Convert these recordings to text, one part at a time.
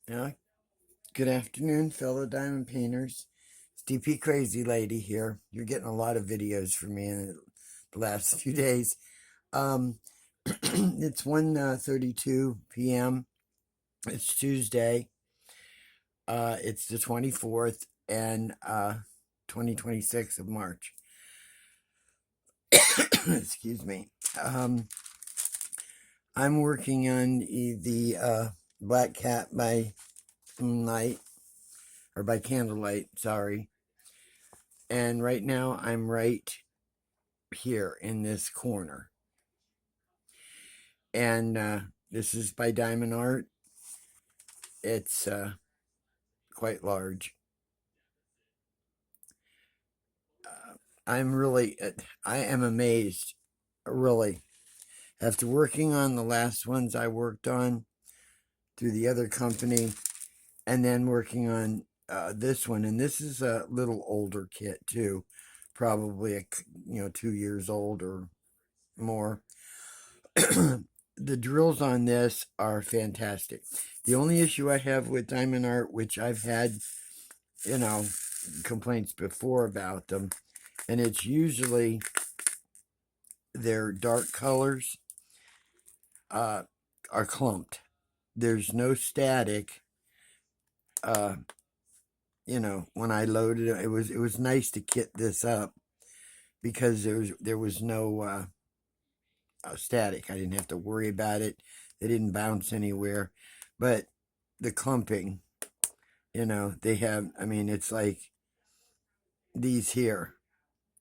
Yeah, good afternoon, fellow diamond painters. It's DP Crazy Lady here. You're getting a lot of videos from me in the last few days. Um, it's 1:32 p.m. It's Tuesday. It's the 24th and 2026 of March. Excuse me. Um, I'm working on the Black Cat by Moonlight, or by Candlelight, sorry. And right now I'm right here in this corner. And this is by Diamond Art. It's quite large. I am amazed, really. After working on the last ones I worked on through the other company, and then working on this one, and this is a little older kit too, probably 2 years old or more. The drills on this are fantastic. The only issue I have with Diamond Art, which I've had, you know, complaints before about them, and it's usually their dark colors are clumped. There's no static. When I loaded it, it was nice to kit this up because there was no static. I didn't have to worry about it. They didn't bounce anywhere, but the clumping, they have. I mean, it's like these here,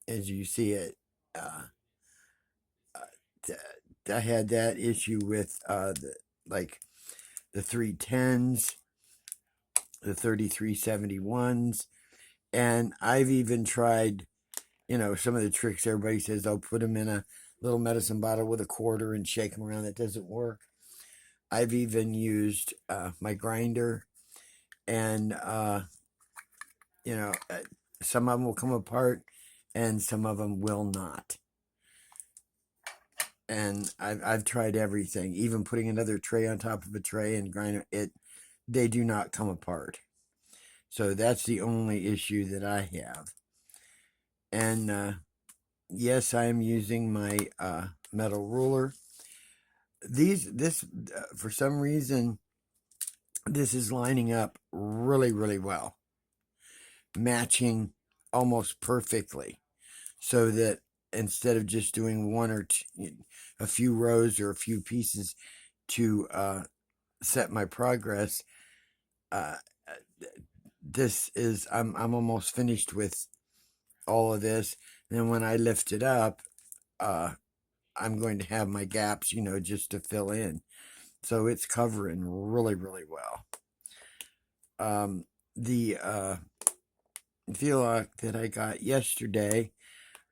as you see it. Uh, I had that issue with the 310s, the 3371s, and I've even tried, some of the tricks everybody says, I'll put them in a little medicine bottle with a quarter and shake them around. That doesn't work. I've even used my grinder, and some of them will come apart, and some of them will not. And I've tried everything, even putting another tray on top of a tray and grinder it. They do not come apart. So that's the only issue that I have. And yes, I am using my metal ruler. This for some reason, this is lining up really, really well, matching almost perfectly, so that instead of just doing one or two, a few rows or a few pieces to set my progress, uh, I'm almost finished with all of this. And then when I lift it up, I'm going to have my gaps, just to fill in. So it's covering really, really well. The feel lock that I got yesterday,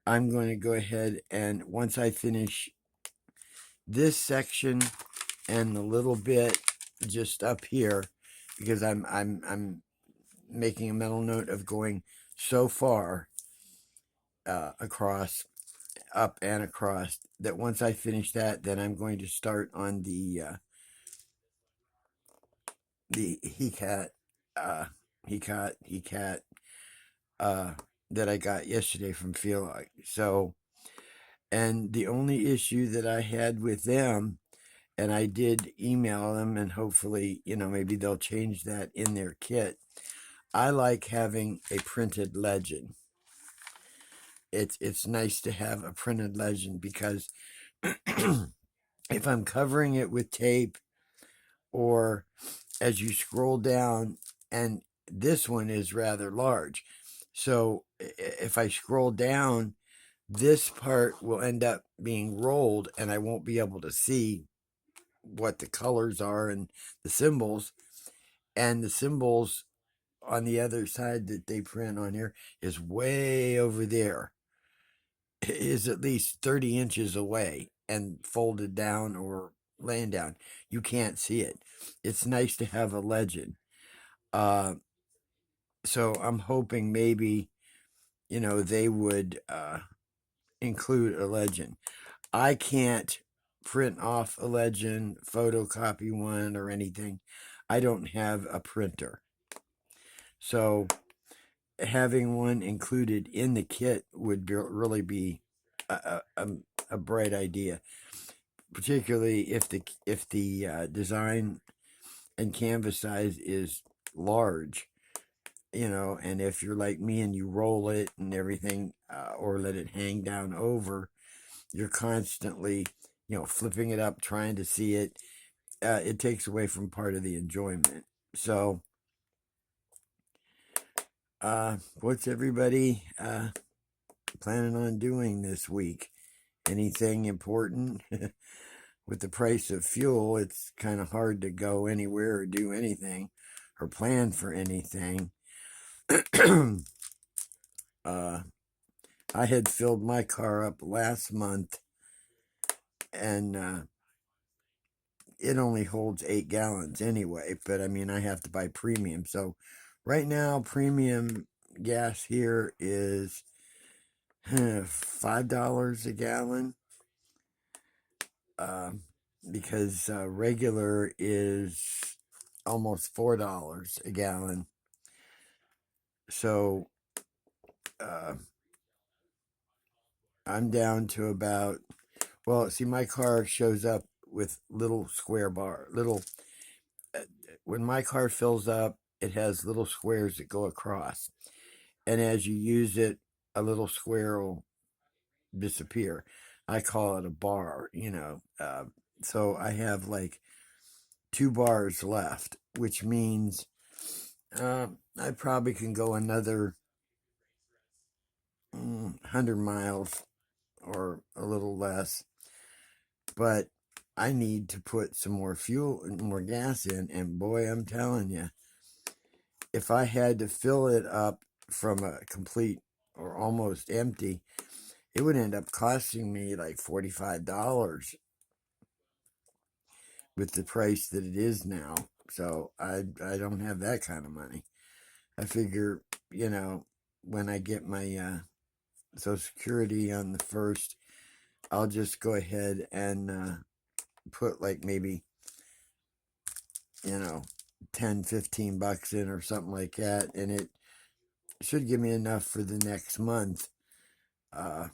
I'm going to go ahead, and once I finish this section and a little bit just up here, because I'm making a mental note of going so far across, up and across, that once I finish that, then I'm going to start on the he cat that I got yesterday from Feel Like. So, and the only issue that I had with them, and I did email them, and hopefully, maybe they'll change that in their kit. I like having a printed legend. It's nice to have a printed legend, because if I'm covering it with tape, or as you scroll down, and this one is rather large, so if I scroll down, this part will end up being rolled, and I won't be able to see what the colors are and the symbols. And the symbols on the other side that they print on here is way over there. It is at least 30 inches away and folded down or laying down. You can't see it. It's nice to have a legend. So I'm hoping maybe, they would include a legend. I can't print off a legend, photocopy one, or anything. I don't have a printer. So having one included in the kit would really be a bright idea, particularly if the design and canvas size is large, and if you're like me and you roll it and everything, or let it hang down over, you're constantly, flipping it up, trying to see it. It takes away from part of the enjoyment. So, what's everybody planning on doing this week? Anything important? With the price of fuel, it's kind of hard to go anywhere or do anything or plan for anything. I had filled my car up last month, and it only holds 8 gallons anyway, but I mean, I have to buy premium. So right now, premium gas here is $5 a gallon, because regular is almost $4 a gallon. So I'm down to about, well, see, my car shows up with little square bar, when my car fills up, it has little squares that go across. And as you use it, a little square will disappear. I call it a bar, so I have like 2 bars left, which means I probably can go another 100 miles or a little less. But I need to put some more fuel and more gas in. And boy, I'm telling you, if I had to fill it up from a complete or almost empty, it would end up costing me like $45 with the price that it is now. So I don't have that kind of money. I figure, when I get my Social Security on the 1st, I'll just go ahead and put like maybe, 10, $15 in or something like that, and it should give me enough for the next month. I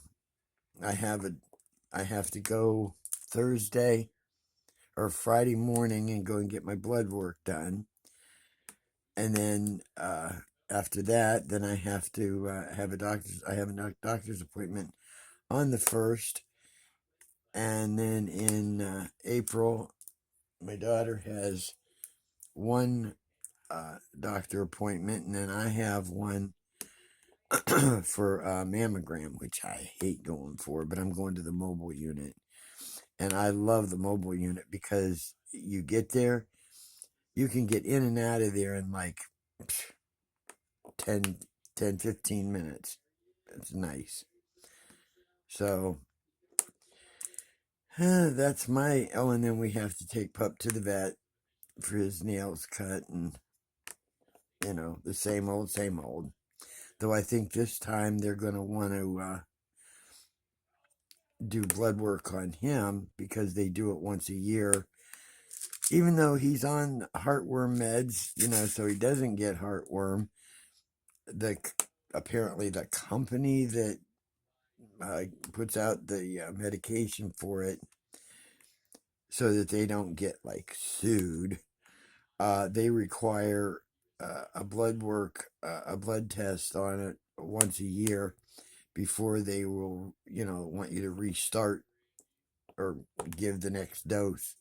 have to go Thursday or Friday morning and go and get my blood work done, and then after that, then I have to have a doctor's appointment on the 1st, and then in April, my daughter has one doctor appointment, and then I have one for a mammogram, which I hate going for, but I'm going to the mobile unit. And I love the mobile unit because you get there, you can get in and out of there in like 10, 15 minutes. It's nice. So, that's and then we have to take Pup to the vet for his nails cut, and, the same old, same old. Though I think this time they're going to want to do blood work on him because they do it once a year, even though he's on heartworm meds, so he doesn't get heartworm. Apparently the company that puts out the medication for it, so that they don't get like sued, they require a blood test on it once a year before they will, want you to restart or give the next dose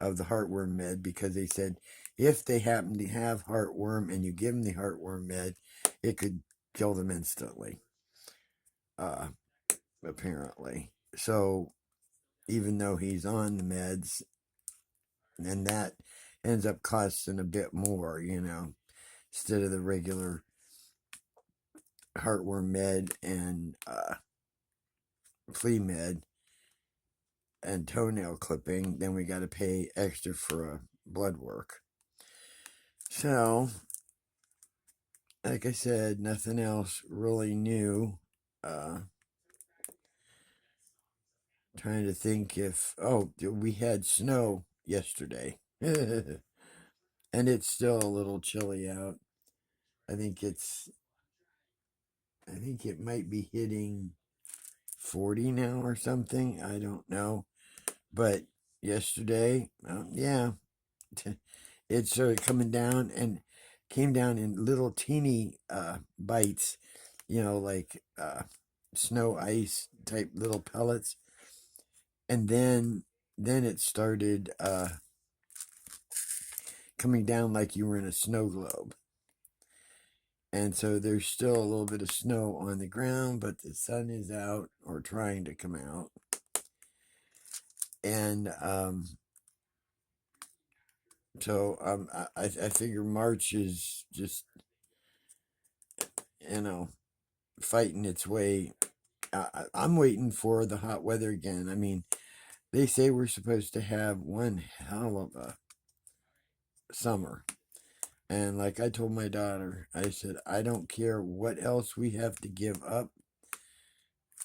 of the heartworm med, because they said if they happen to have heartworm and you give them the heartworm med, it could kill them instantly, apparently. So even though he's on the meds, and that ends up costing a bit more, instead of the regular heartworm med and flea med and toenail clipping, then we got to pay extra for blood work. So, like I said, nothing else really new. Trying to think if, oh, we had snow yesterday. And it's still a little chilly out. I think it's, I think it might be hitting 40 now or something. I don't know. But yesterday, yeah, it started coming down and came down in little teeny bites, like snow ice type little pellets. And then it started coming down like you were in a snow globe. And so there's still a little bit of snow on the ground, but the sun is out or trying to come out. And so I figure March is just, you know, fighting its way. I'm waiting for the hot weather again. I mean, they say we're supposed to have one hell of a summer. And like I told my daughter, I said, I don't care what else we have to give up.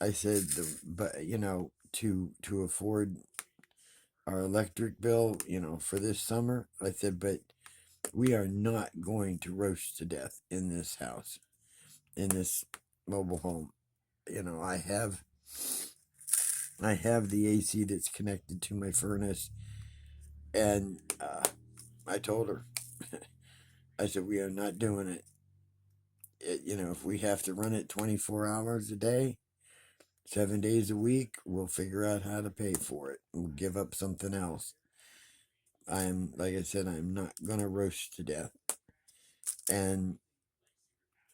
I said, but to afford our electric bill, for this summer. I said, but we are not going to roast to death in this house, in this mobile home. I have the AC that's connected to my furnace, and I told her, I said, we are not doing it. If we have to run it 24 hours a day, 7 days a week, we'll figure out how to pay for it. We'll give up something else. Like I said, I'm not gonna roast to death, and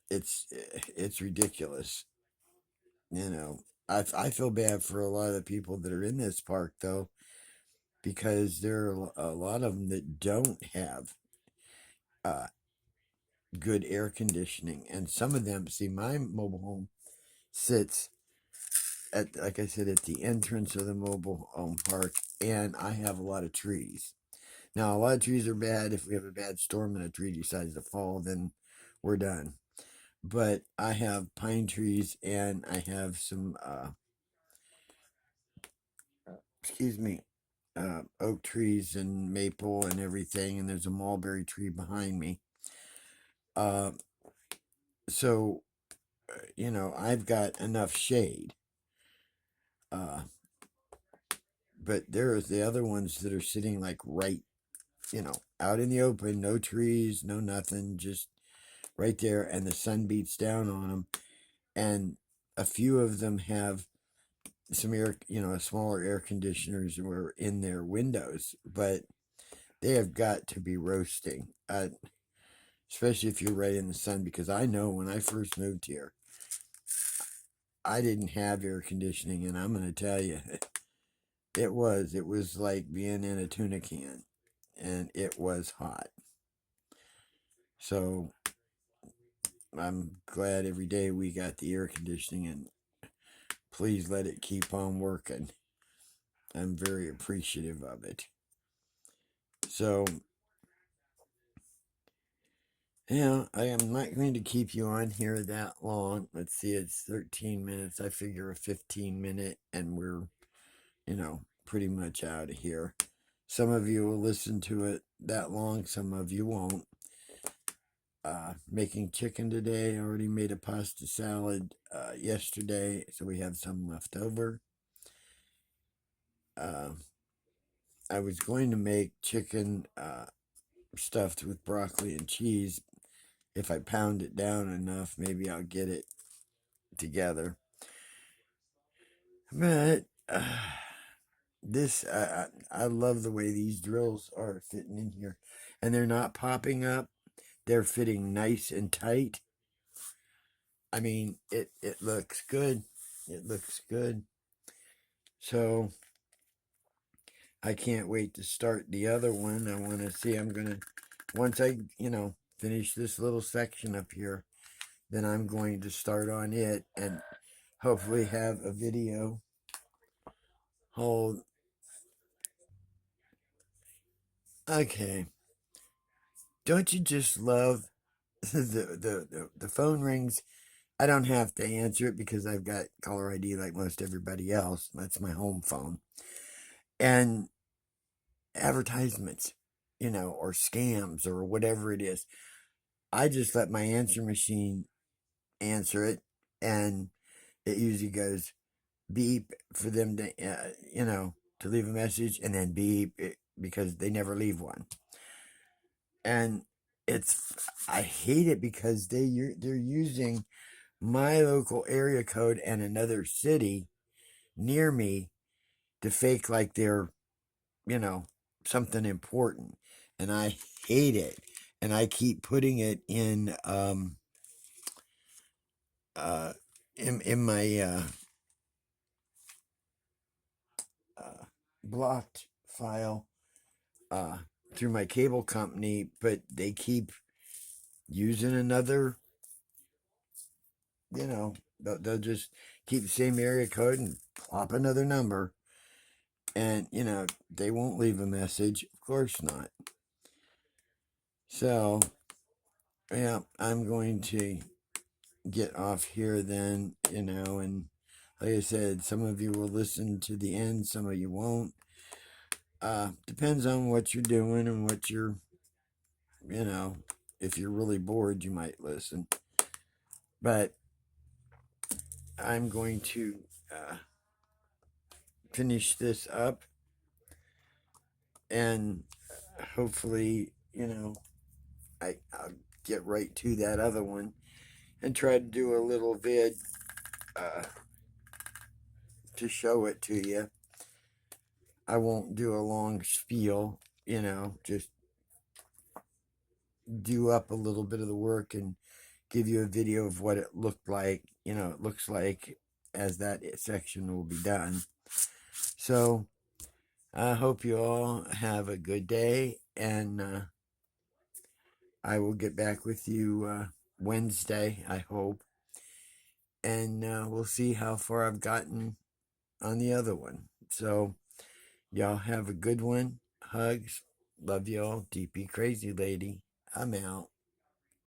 it's ridiculous. I feel bad for a lot of the people that are in this park though, because there are a lot of them that don't have uh, good air conditioning, and some of them, see, my mobile home sits at, like I said, at the entrance of the mobile home park, and I have a lot of trees. Now, a lot of trees are bad. If we have a bad storm and a tree decides to fall, then we're done. But I have pine trees, and I have some, excuse me, oak trees and maple and everything, and there's a mulberry tree behind me. Uh, so, I've got enough shade. Uh, but there's the other ones that are sitting like right, out in the open, no trees, no nothing, just right there, and the sun beats down on them. And a few of them have some air, smaller air conditioners were in their windows, but they have got to be roasting, especially if you're right in the sun, because I know when I first moved here, I didn't have air conditioning, and I'm going to tell you, it was like being in a tuna can, and it was hot. So I'm glad every day we got the air conditioning, and please let it keep on working. I'm very appreciative of it. So, I am not going to keep you on here that long. Let's see, it's 13 minutes. I figure a 15-minute, and we're, pretty much out of here. Some of you will listen to it that long, some of you won't. Making chicken today. I already made a pasta salad yesterday, so we have some left over. I was going to make chicken stuffed with broccoli and cheese. If I pound it down enough, maybe I'll get it together. But I love the way these drills are fitting in here, and they're not popping up. They're fitting nice and tight. I mean, it looks good. It looks good. So I can't wait to start the other one. I want to see. Once I, finish this little section up here, then I'm going to start on it and hopefully have a video. Hold. Okay. Don't you just love the phone rings I don't have to answer it because I've got caller ID like most everybody else. That's my home phone. And advertisements, or scams or whatever it is. I just let my answer machine answer it, and it usually goes beep for them to, to leave a message, and then beep because they never leave one. And I hate it because they're using my local area code and another city near me to fake like they're, you know, something important. And I hate it. And I keep putting it uh in my uh blocked file uh through my cable company, but they keep using another, they'll just keep the same area code and plop another number, and they won't leave a message, of course not. So yeah, I'm going to get off here then, and like I said, some of you will listen to the end, some of you won't. Depends on what you're doing and what you're, if you're really bored, you might listen. But I'm going to finish this up, and hopefully, I'll get right to that other one and try to do a little vid uh, to show it to you. I won't do a long spiel, just do up a little bit of the work and give you a video of what it looked like, it looks like as that section will be done. So I hope you all have a good day, and I will get back with you Wednesday, I hope, and we'll see how far I've gotten on the other one. So y'all have a good one. Hugs. Love y'all. DP Crazy Lady. I'm out.